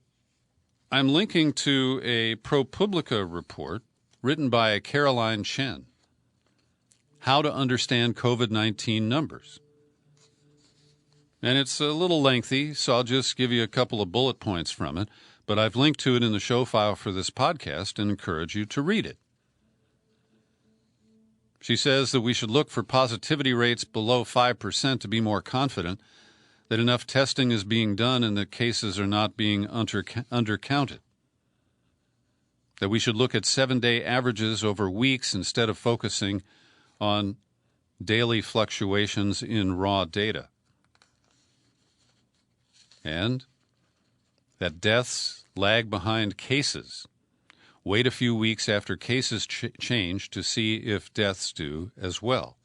I'm linking to a ProPublica report written by Caroline Chen, How to Understand COVID-19 Numbers. And it's a little lengthy, so I'll just give you a couple of bullet points from it, but I've linked to it in the show file for this podcast and encourage you to read it. She says that we should look for positivity rates below 5% to be more confident that enough testing is being done and that cases are not being undercounted. That we should look at 7-day averages over weeks instead of focusing on daily fluctuations in raw data. And that deaths lag behind cases. Wait a few weeks after cases change to see if deaths do as well.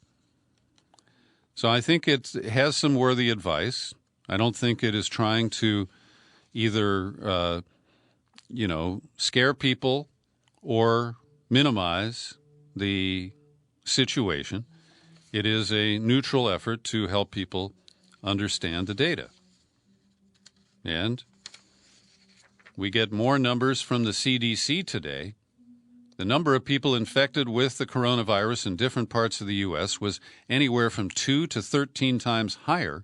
So I think it has some worthy advice. I don't think it is trying to either, scare people or minimize the situation. It is a neutral effort to help people understand the data. And we get more numbers from the CDC today. The number of people infected with the coronavirus in different parts of the U.S. was anywhere from 2 to 13 times higher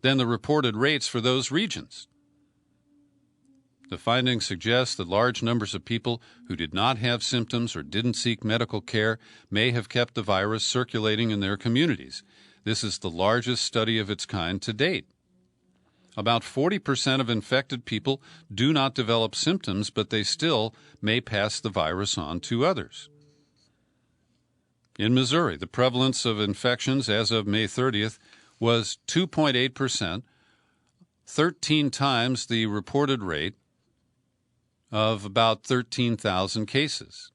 than the reported rates for those regions. The findings suggest that large numbers of people who did not have symptoms or didn't seek medical care may have kept the virus circulating in their communities. This is the largest study of its kind to date. About 40% of infected people do not develop symptoms, but they still may pass the virus on to others. In Missouri, the prevalence of infections as of May 30th was 2.8%, 13 times the reported rate of about 13,000 cases,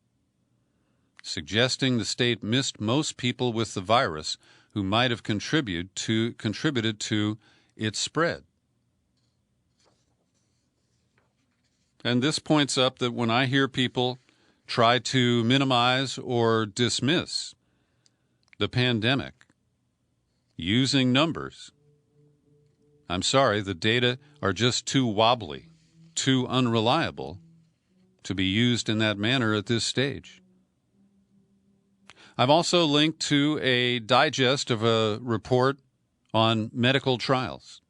suggesting the state missed most people with the virus who might have contributed to its spread. And this points up that when I hear people try to minimize or dismiss the pandemic using numbers, I'm sorry, the data are just too wobbly, too unreliable to be used in that manner at this stage. I've also linked to a digest of a report on medical trials.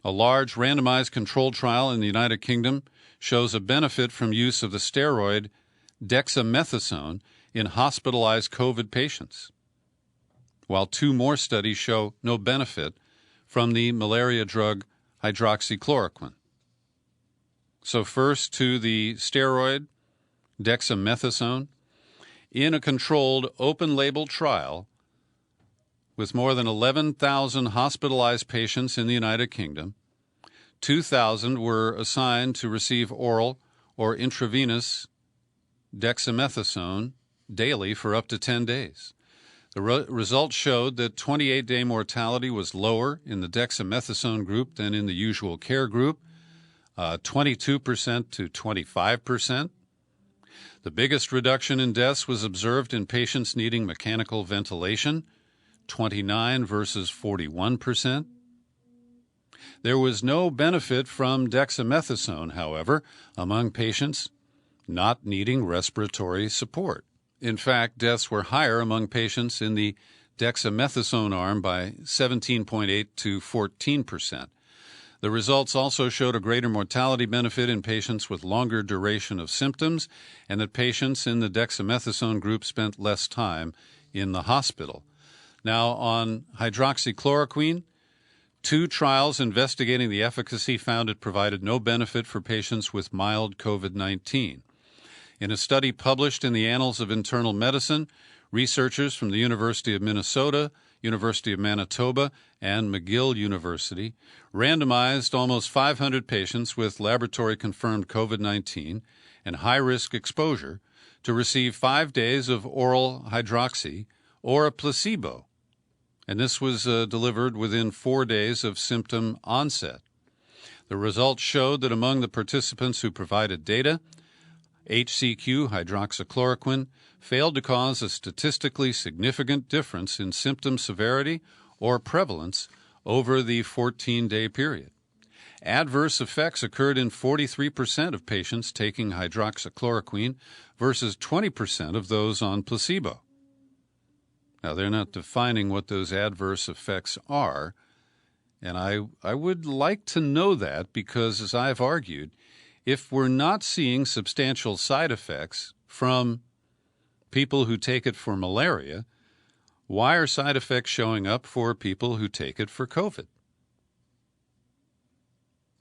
A large randomized controlled trial in the United Kingdom shows a benefit from use of the steroid dexamethasone in hospitalized COVID patients, while 2 more studies show no benefit from the malaria drug hydroxychloroquine. So first to the steroid dexamethasone. In a controlled open-label trial with more than 11,000 hospitalized patients in the United Kingdom, 2,000 were assigned to receive oral or intravenous dexamethasone daily for up to 10 days. The results showed that 28-day mortality was lower in the dexamethasone group than in the usual care group, 22% to 25%. The biggest reduction in deaths was observed in patients needing mechanical ventilation, 29 versus 41%. There was no benefit from dexamethasone, however, among patients not needing respiratory support. In fact, deaths were higher among patients in the dexamethasone arm by 17.8 to 14%. The results also showed a greater mortality benefit in patients with longer duration of symptoms, and that patients in the dexamethasone group spent less time in the hospital. Now, on hydroxychloroquine, 2 trials investigating the efficacy found it provided no benefit for patients with mild COVID-19. In a study published in the Annals of Internal Medicine, researchers from the University of Minnesota, University of Manitoba, and McGill University randomized almost 500 patients with laboratory-confirmed COVID-19 and high-risk exposure to receive 5 days of oral hydroxy or a placebo, and this was delivered within 4 days of symptom onset. The results showed that among the participants who provided data, HCQ, hydroxychloroquine, failed to cause a statistically significant difference in symptom severity or prevalence over the 14-day period. Adverse effects occurred in 43% of patients taking hydroxychloroquine versus 20% of those on placebo. Now, they're not defining what those adverse effects are, and I would like to know that because, as I've argued, if we're not seeing substantial side effects from people who take it for malaria, why are side effects showing up for people who take it for COVID?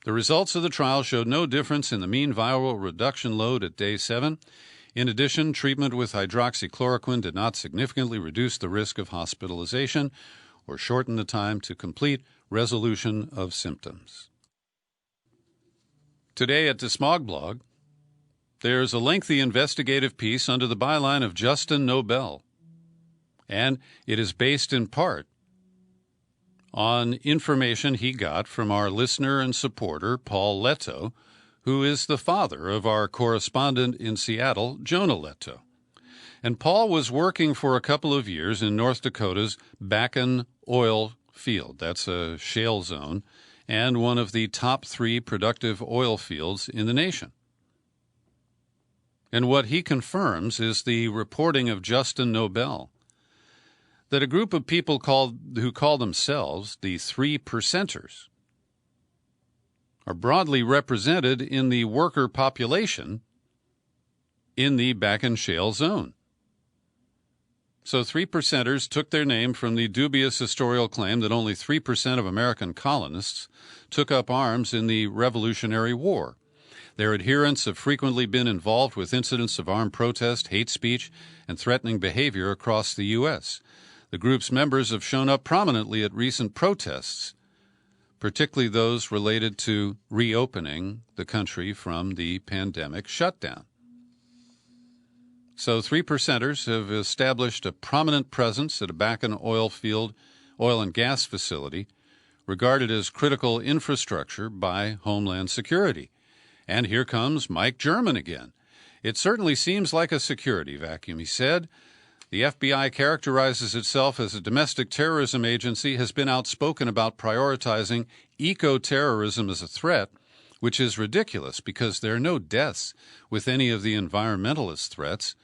The results of the trial showed no difference in the mean viral reduction load at day 7. In addition, treatment with hydroxychloroquine did not significantly reduce the risk of hospitalization or shorten the time to complete resolution of symptoms. Today at the Smog Blog, there's a lengthy investigative piece under the byline of Justin Nobel, and it is based in part on information he got from our listener and supporter, Paul Leto, who is the father of our correspondent in Seattle, Jonah Leto. And Paul was working for a couple of years in North Dakota's Bakken oil field. That's a shale zone, and one of the top 3 productive oil fields in the nation. And what he confirms is the reporting of Justin Nobel, that a group of people who call themselves the 3%ers are broadly represented in the worker population in the Bakken Shale zone. So 3%ers took their name from the dubious historical claim that only 3% of American colonists took up arms in the Revolutionary War. Their adherents have frequently been involved with incidents of armed protest, hate speech, and threatening behavior across the U.S. The group's members have shown up prominently at recent protests, particularly those related to reopening the country from the pandemic shutdown. So 3%ers have established a prominent presence at a Bakken oil and gas facility, regarded as critical infrastructure by Homeland Security. And here comes Mike German again. It certainly seems like a security vacuum, he said. The FBI characterizes itself as a domestic terrorism agency, has been outspoken about prioritizing eco-terrorism as a threat, which is ridiculous because there are no deaths with any of the environmentalist threats,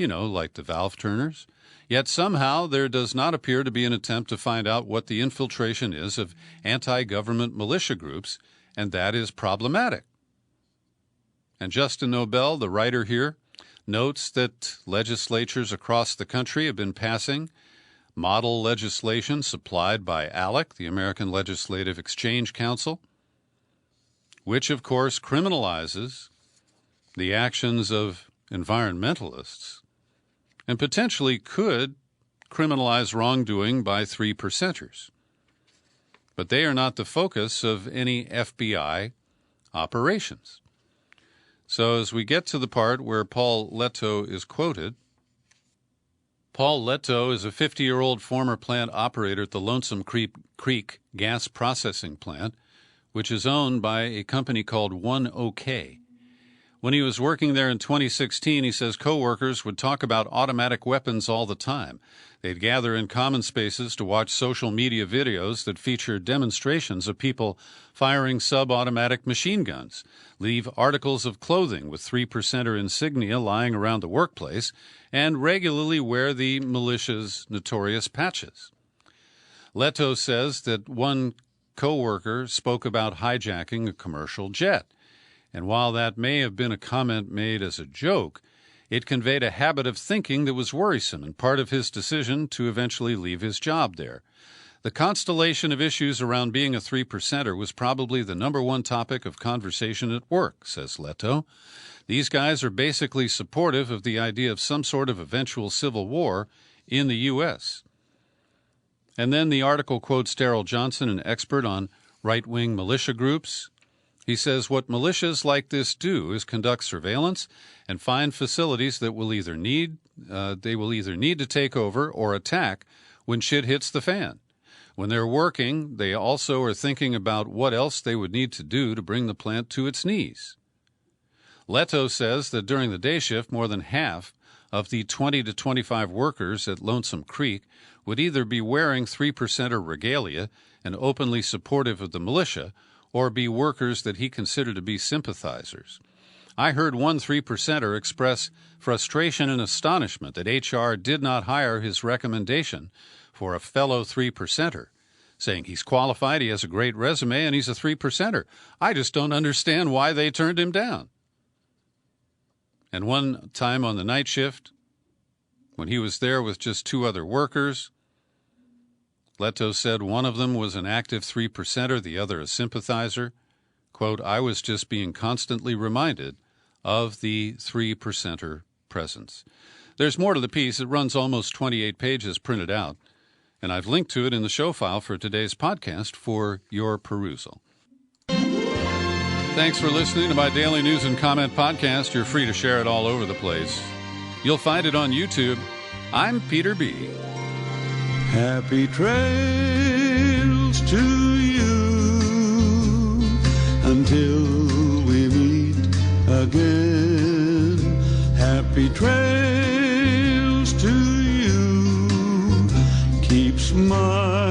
like the valve turners. Yet somehow there does not appear to be an attempt to find out what the infiltration is of anti-government militia groups, and that is problematic. And Justin Nobel, the writer here, notes that legislatures across the country have been passing model legislation supplied by ALEC, the American Legislative Exchange Council, which, of course, criminalizes the actions of environmentalists and potentially could criminalize wrongdoing by 3%ers. but they are not the focus of any FBI operations. So as we get to the part where Paul Leto is quoted, Paul Leto is a 50-year-old former plant operator at the Lonesome Creek gas processing plant, which is owned by a company called 1OK. When he was working there in 2016, he says coworkers would talk about automatic weapons all the time. They'd gather in common spaces to watch social media videos that feature demonstrations of people firing sub-automatic machine guns, leave articles of clothing with 3%er insignia lying around the workplace, and regularly wear the militia's notorious patches. Leto says that one coworker spoke about hijacking a commercial jet. And while that may have been a comment made as a joke, it conveyed a habit of thinking that was worrisome and part of his decision to eventually leave his job there. The constellation of issues around being a 3%er was probably the number one topic of conversation at work, says Leto. These guys are basically supportive of the idea of some sort of eventual civil war in the U.S. And then the article quotes Darrell Johnson, an expert on right-wing militia groups. He says what militias like this do is conduct surveillance and find facilities that will either need to take over or attack when shit hits the fan. When they're working, they also are thinking about what else they would need to do to bring the plant to its knees. Leto says that during the day shift, more than half of the 20 to 25 workers at Lonesome Creek would either be wearing 3%er regalia and openly supportive of the militia, or be workers that he considered to be sympathizers. I heard one 3%er express frustration and astonishment that HR did not hire his recommendation for a fellow 3%er, saying he's qualified, he has a great resume, and he's a 3%er. I just don't understand why they turned him down. And one time on the night shift, when he was there with just two other workers, Leto said one of them was an active 3%er, the other a sympathizer. Quote, I was just being constantly reminded of the 3%er presence. There's more to the piece. It runs almost 28 pages printed out, and I've linked to it in the show file for today's podcast for your perusal. Thanks for listening to my daily news and comment podcast. You're free to share it all over the place. You'll find it on YouTube. I'm Peter B. Happy trails to you until we meet again. Happy trails to you. Keep smiling.